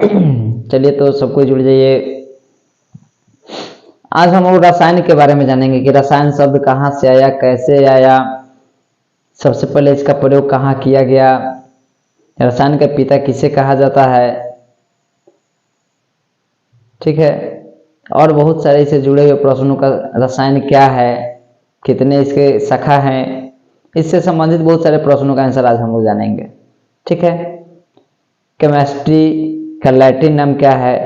चलिए तो सबको जुड़ जाइए। आज हम लोग रसायन के बारे में जानेंगे कि रसायन शब्द कहाँ से आया, कैसे आया, सबसे पहले इसका प्रयोग कहाँ किया गया, रसायन का पिता किसे कहा जाता है, ठीक है। और बहुत सारे इससे जुड़े हुए प्रश्नों का, रसायन क्या है, कितने इसके शाखा हैं, इससे संबंधित बहुत सारे प्रश्नों का आंसर आज हम लोग जानेंगे, ठीक है। केमिस्ट्री का लैटिन नाम क्या है,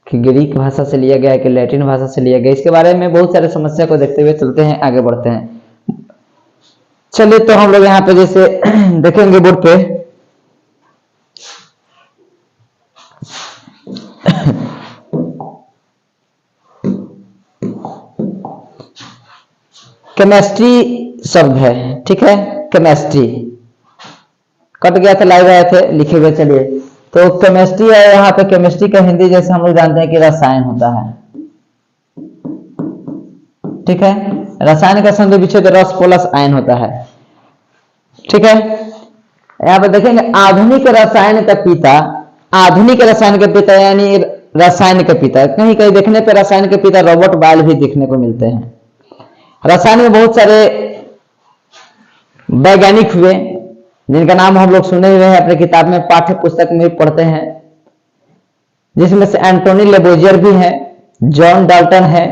कि ग्रीक भाषा से लिया गया है कि लैटिन भाषा से लिया गया, इसके बारे में बहुत सारे समस्या को देखते हुए चलते हैं, आगे बढ़ते हैं। चलिए तो हम लोग यहाँ पे जैसे देखेंगे बोर्ड पे केमिस्ट्री शब्द है, ठीक है। केमिस्ट्री कट गया था, लाइव आए थे लिखे हुए। चलिए तो केमिस्ट्री है, यहाँ पे केमिस्ट्री का हिंदी जैसे हम लोग जानते हैं कि रसायन होता है, ठीक है। रसायन का संधि विच्छेद रस प्लस आयन होता है, ठीक है। यहाँ पे देखेंगे आधुनिक रसायन का पिता, आधुनिक रसायन का पिता यानी रसायन का पिता, कहीं कहीं देखने पे रसायन के पिता रॉबर्ट बायल भी देखने को मिलते हैं। रसायन में बहुत सारे वैज्ञानिक हुए जिनका नाम हम लोग सुने हुए हैं, अपने किताब में पाठ्य पुस्तक में भी पढ़ते हैं, जिसमें से एंटोनी लेबोजियर भी है, जॉन डाल्टन है,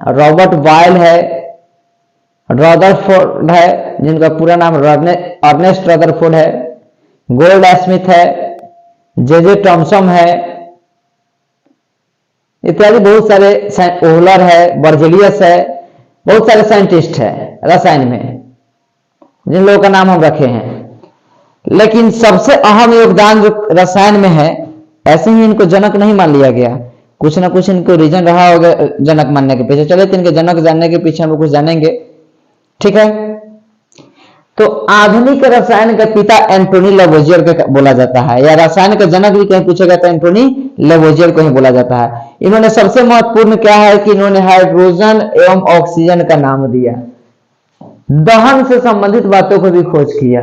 रॉबर्ट बायल है, रदरफोर्ड है जिनका पूरा नाम अर्नेस्ट रदरफोर्ड है, गोल्ड स्मिथ है, जे टॉमसन है, इत्यादि बहुत सारे, ओहलर है, बर्जेलियस है, बहुत सारे साइंटिस्ट है रसायन में जिन लोगों का नाम हम रखे हैं। लेकिन सबसे अहम योगदान जो रसायन में है, ऐसे ही इनको जनक नहीं मान लिया गया, कुछ ना कुछ इनको रीजन रहा होगा जनक मानने के पीछे। चलिए तो इनके जनक जानने के पीछे हम लोग कुछ जानेंगे, ठीक है। तो आधुनिक रसायन का पिता एंटोनी लेवोजियर को बोला जाता है, या रसायन का जनक भी कहीं पूछेगा तो एंटोनी लेवोजियर को ही बोला जाता है। इन्होंने सबसे महत्वपूर्ण क्या है कि इन्होंने हाइड्रोजन एवं ऑक्सीजन का नाम दिया, दहन से संबंधित बातों को भी खोज किया,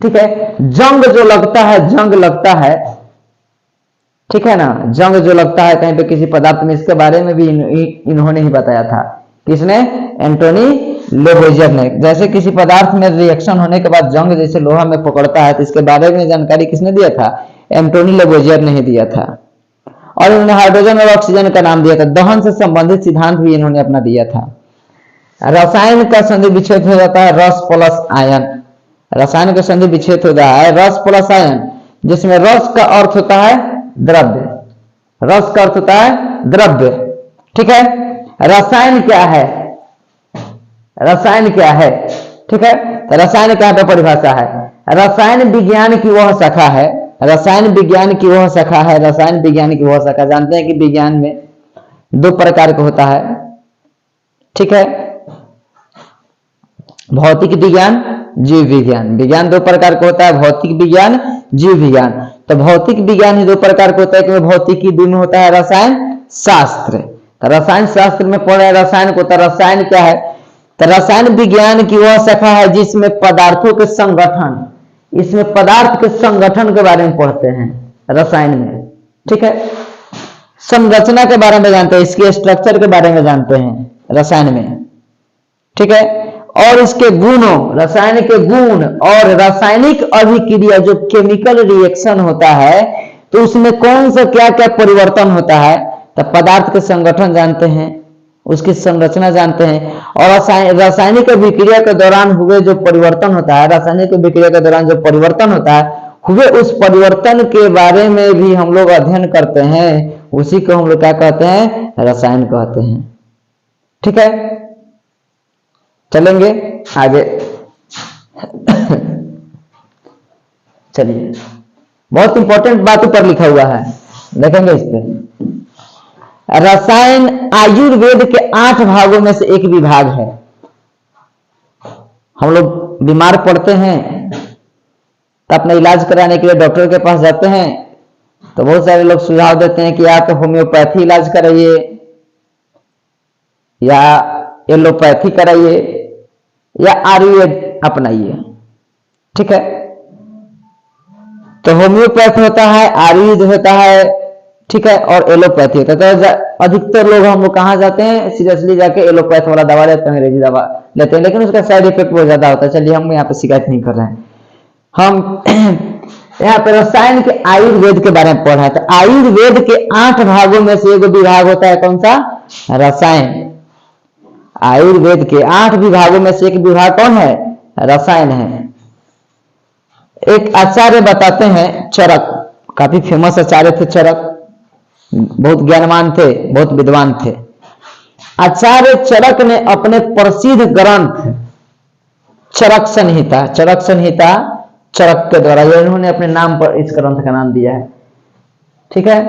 ठीक है। जंग जो लगता है, जंग लगता है, ठीक है ना, जंग जो लगता है कहीं पे किसी पदार्थ में, इसके बारे में भी इन्होंने ही बताया था। किसने? एंटोनी लेवोजियर ने। जैसे किसी पदार्थ में रिएक्शन होने के बाद जंग जैसे लोहा में पकड़ता है, तो इसके बारे में जानकारी किसने दिया था? एंटोनी लेवोजियर ने ही दिया था। और इन्होंने हाइड्रोजन और ऑक्सीजन का नाम दिया था, दहन से संबंधित सिद्धांत भी इन्होंने अपना दिया था। रसायन का संधि विच्छेद हो जाता है रस प्लस आयन, रसायन का संधि विच्छेद हो रहा है रस प्लस आयन, जिसमें रस का अर्थ होता है द्रव्य, रस का अर्थ होता है द्रव्य, ठीक है। रसायन क्या है? रसायन क्या है, ठीक है। तो रसायन क्या पे परिभाषा है? रसायन विज्ञान की वह शाखा है, रसायन विज्ञान की वह शाखा है, रसायन विज्ञान की वह शाखा। जानते हैं कि विज्ञान में दो प्रकार का होता है, ठीक है। भौतिक विज्ञान, जीव विज्ञान। विज्ञान दो प्रकार का होता है, भौतिक विज्ञान, जीव विज्ञान। तो भौतिक विज्ञान ही दो प्रकार का होता है, कि भौतिकी दिन होता है रसायन शास्त्र। तो रसायन शास्त्र में पढ़ रहे रसायन को, तो रसायन क्या है? तो रसायन विज्ञान की वह शाखा है जिसमें पदार्थों के संगठन, इसमें पदार्थ के संगठन के बारे में पढ़ते हैं रसायन में, ठीक है। संरचना के बारे में जानते हैं, इसके स्ट्रक्चर के बारे में जानते हैं रसायन में, ठीक है। और इसके गुणों, रसायन के गुण और रासायनिक अभिक्रिया जो केमिकल रिएक्शन होता है, तो उसमें कौन सा क्या क्या परिवर्तन होता है, तो पदार्थ के संगठन जानते हैं, उसकी संरचना जानते हैं, और रासायनिक अभिक्रिया के दौरान हुए जो परिवर्तन होता है, रासायनिक अभिक्रिया के दौरान जो परिवर्तन होता है, हुए उस परिवर्तन के बारे में भी हम लोग अध्ययन करते हैं, उसी को हम लोग क्या कहते हैं? रसायन कहते हैं, ठीक है। चलेंगे आगे। चलिए, बहुत इंपॉर्टेंट बात ऊपर लिखा हुआ है, देखेंगे इस पे। रसायन आयुर्वेद के 8 भागों में से एक विभाग है। हम लोग बीमार पड़ते हैं तो अपना इलाज कराने के लिए डॉक्टर के पास जाते हैं, तो बहुत सारे लोग सुझाव देते हैं कि या तो होम्योपैथी इलाज कराइए या एलोपैथी कराइए या आयुर्वेद अपनाइए, ठीक है। तो होम्योपैथ होता है, आयुर्वेद होता है, ठीक है, और एलोपैथी होता है। तो अधिकतर लोग हम लोग कहाँ जाते हैं, सीरियसली जाके एलोपैथ वाला दवा लेते हैं, अंग्रेजी दवा लेते हैं, लेकिन उसका साइड इफेक्ट बहुत ज्यादा होता है। चलिए हम यहाँ पे शिकायत नहीं कर रहे हैं, हम यहाँ पे रसायन के आयुर्वेद के बारे में पढ़ा है। तो आयुर्वेद के 8 भागों में से एक विभाग होता है कौन सा, रसायन। आयुर्वेद के 8 विभागों में से एक विभाग कौन है, रसायन है। एक आचार्य बताते हैं, चरक, काफी फेमस आचार्य थे चरक, बहुत ज्ञानवान थे, बहुत विद्वान थे। आचार्य चरक ने अपने प्रसिद्ध ग्रंथ चरक संहिता, चरक संहिता चरक के द्वारा, ये इन्होंने अपने नाम पर इस ग्रंथ का नाम दिया है, ठीक है।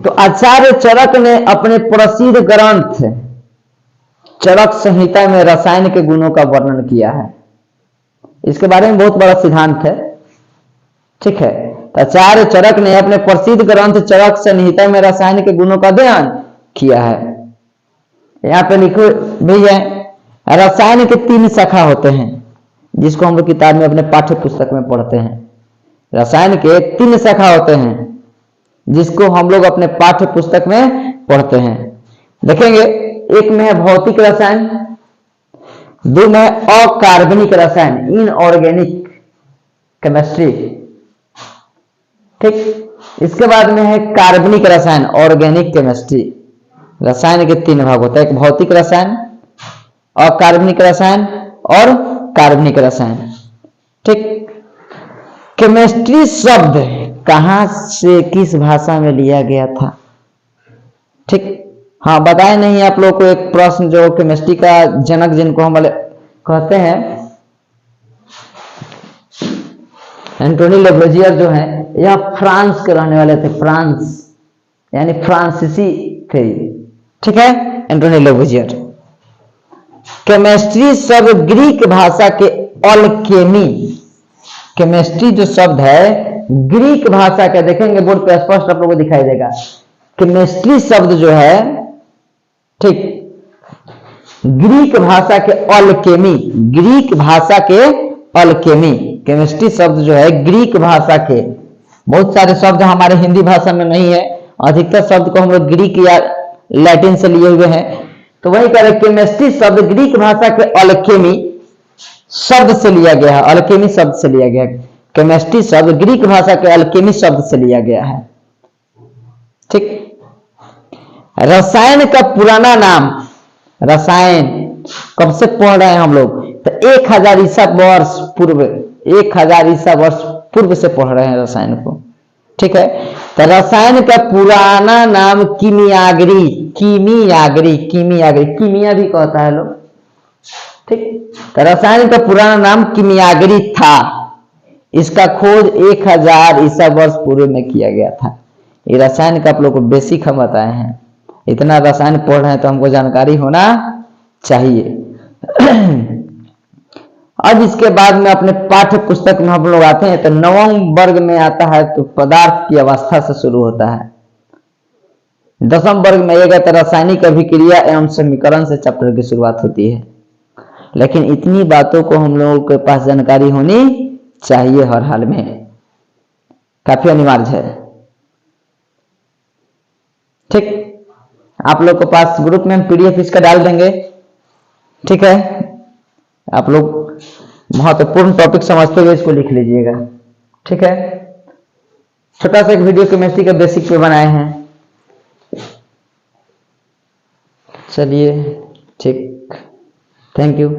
तो आचार्य चरक ने अपने प्रसिद्ध ग्रंथ चरक संहिता में रसायन के गुणों का वर्णन किया है। इसके बारे में बहुत बड़ा सिद्धांत है, ठीक है। तो आचार्य चरक ने अपने प्रसिद्ध ग्रंथ चरक संहिता में रसायन के गुणों का अध्ययन किया है। यहाँ पे लिखो भी है, रसायन के 3 शाखा होते हैं, जिसको हम लोग किताब में अपने पाठ्य पुस्तक में पढ़ते हैं। रसायन के 3 शाखा होते हैं, जिसको हम लोग अपने पाठ्य पुस्तक में पढ़ते हैं। देखेंगे, एक में है भौतिक रसायन, 2 में अकार्बनिक रसायन, इनऑर्गेनिक केमिस्ट्री, ठीक। इसके बाद में है कार्बनिक रसायन, ऑर्गेनिक केमिस्ट्री। रसायन के 3 भाग होता है, एक भौतिक रसायन, अकार्बनिक रसायन और कार्बनिक रसायन, ठीक। केमिस्ट्री शब्द कहां से किस भाषा में लिया गया था, ठीक। हाँ, बताए नहीं आप लोग को एक प्रश्न, जो केमिस्ट्री का जनक जिनको हम कहते हैं, एंटोनी लेवोजियर जो है, यह फ्रांस के रहने वाले थे, फ्रांस यानी फ्रांसीसी थे, ठीक है, एंटोनी लेवोजियर। केमिस्ट्री शब्द ग्रीक भाषा के अल्केमी, केमिस्ट्री जो शब्द है ग्रीक भाषा का, देखेंगे बोर्ड पे स्पष्ट आप लोगों को दिखाई देगा। केमिस्ट्री शब्द जो है, ठीक, ग्रीक भाषा के अल्केमी, ग्रीक भाषा के अल्केमी, केमिस्ट्री शब्द जो है ग्रीक भाषा के, बहुत सारे शब्द हमारे हिंदी भाषा में नहीं है, अधिकतर शब्द को हम लोग ग्रीक या लैटिन से लिए हुए हैं। तो वही कह रहे, केमिस्ट्री शब्द ग्रीक भाषा के अल्केमी शब्द से लिया गया है, अल्केमी शब्द से लिया गया है। केमिस्ट्री शब्द ग्रीक भाषा के अल्केमी शब्द से लिया गया है, ठीक। रसायन का पुराना नाम, रसायन कब से पढ़ रहे हैं हम लोग, तो 1000 ईसा वर्ष पूर्व, 1000 ईसा वर्ष पूर्व से पढ़ रहे हैं रसायन को, ठीक है। तो रसायन का पुराना नाम कीमियागरी, कीमियागरी, कीमियागरी, कीमिया भी कहता है लोग, ठीक। तो रसायन का पुराना नाम कीमियागरी था। इसका खोज 1000 ईसा वर्ष पूर्व में किया गया था। ये रसायन का आप लोग को बेसिक हम बताए हैं, इतना रसायन पढ़ रहे हैं तो हमको जानकारी होना चाहिए। अब इसके बाद में अपने पाठ्य पुस्तक में हम लोग आते हैं, तो 9वें वर्ग में आता है, तो पदार्थ की अवस्था से शुरू होता है। 10वें वर्ग में आएगा तो रासायनिक अभिक्रिया एवं समीकरण से चैप्टर की शुरुआत होती है। लेकिन इतनी बातों को हम लोगों के पास जानकारी होनी चाहिए, हर हाल में काफी अनिवार्य है, ठीक। आप लोग के पास ग्रुप में हम PDF इसका डाल देंगे, ठीक है। आप लोग महत्वपूर्ण टॉपिक समझते हुए इसको लिख लीजिएगा, ठीक है। छोटा सा एक वीडियो केमिस्ट्री का बेसिक पे बनाए हैं, चलिए, ठीक, थैंक यू।